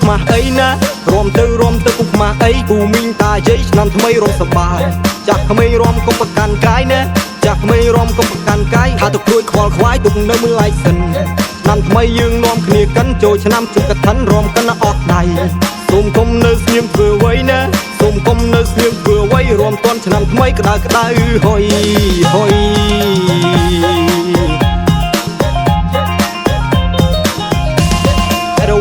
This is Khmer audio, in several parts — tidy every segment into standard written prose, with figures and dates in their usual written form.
ម៉ាស់អីណារំទៅគុំម៉ាស់អីគូមីងតាជ័យឆ្នាំថ្មីរំសបាយចាស់ក្មេងរំកុំប្រកាន់កាយណាចាស់ក្មេងរំកុំប្រកាន់កាយថាទៅព្រួយខ្វល់ខ្វាយទុកនៅមើលឡៃសិនឆ្នាំថ្មីយើងនាំគ្នាកិនចូលឆ្នាំជុំកឋិនរំកិនអត់ដៃសូមកុំនៅស្ងៀមធ្វើអ្វីណាសូមកុំនៅស្ងៀមធ្វើអ្វីរំតាន់ឆ្នាំថ្មីក្តៅហុយអ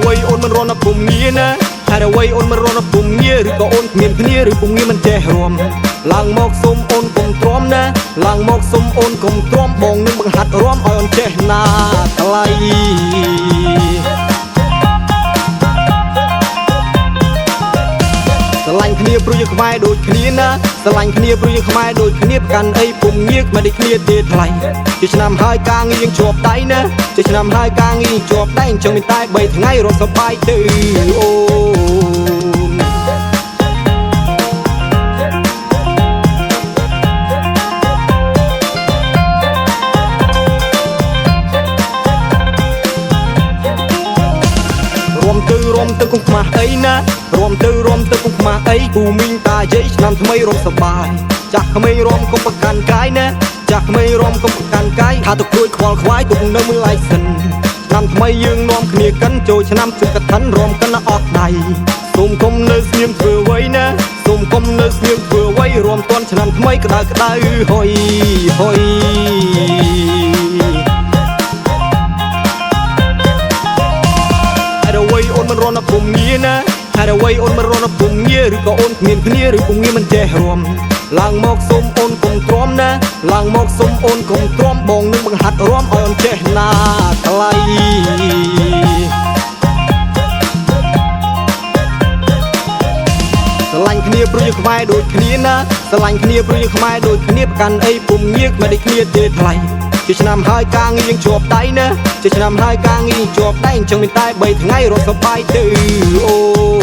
្វីអូនមិនរន់ពុំងារណាហើយអ្វីអូនមិនរន់ពុំងារឬក៏អូនគ្មានគ្នាឬពុំងារមិនចេះរួមឡើងមកសុំអូនកុំទ្រាំណាឡើងមកសុំអូនកុំទ្រាំបងនឹងបង្ហាត់រួមឲ្យអូនចេះណាថ្លៃស្រឡាញ់គ្នាព្រោះយើងខ្មែរដូចគ្នាណាស្រឡាញ់គ្នាព្រោះយើងខ្មែរដូចគ្នាប្រកាន់អីពុំងាកមកដូចគ្នាទេថ្លៃជាឆ្នាំហើយការងារយើងជាប់ដៃណាជាឆ្នាំហើយការងារយើងជាប់ដៃអញ្ចឹងមានតែ3ថ្ងៃរត់សប្បាយទៅអូរំទៅគុំខ្មាស់អីណារំទៅគុំខ្មាស់អីគូមីងតាយាយឆ្នាំថ្មីរំសប្បាយចាស់ក្មេងរំកុំប្រកាន់កាយណាចាស់ក្មេងរំកុំប្រកាន់កាយថាទៅព្រួយខ្វល់ខ្វាយទុកនៅមើលឡៃសិនឆ្នាំថ្មីយើងនាំគ្នាកិនចូលឆ្នាំជុំកឋិនរំកិនអត់ដៃសូមកុំនៅស្ងៀមធ្វើអ្វីណាសូមកុំនៅស្ងៀមធ្វើអ្វីរំតាន់ឆ្នាំថ្មីក្តៅហុយអ្វីអូនមិនរន់ពុំងារណាហើយអ្វីអូនមិនរន់ពុំងារឬក៏អូនគ្មានគ្នាឬពុំងារមិនចេះរួមឡើងមកសុំអូនកុំទ្រាំណាឡើងមកសុំអូនកុំទ្រាំបងនឹងបង្ហាត់រួមឲ្យអូនចេះណាថ្លៃស្រឡាញ់គ្នាព្រោះយើងខ្មែរដូចគ្នាណាស្រឡាញ់គ្នាព្រោះយើងខ្មែរដូចគ្នាប្រកាន់អីពុំងាកមកដូចគ្នាទេថ្លៃជាឆ្នាំហើយការងារយើងជាប់ដៃណាជាឆ្នាំហើយការងារយើងជាប់ដៃអញ្ចឹងមានតែ3ថ្ងៃរត់សប្បាយទៅអូ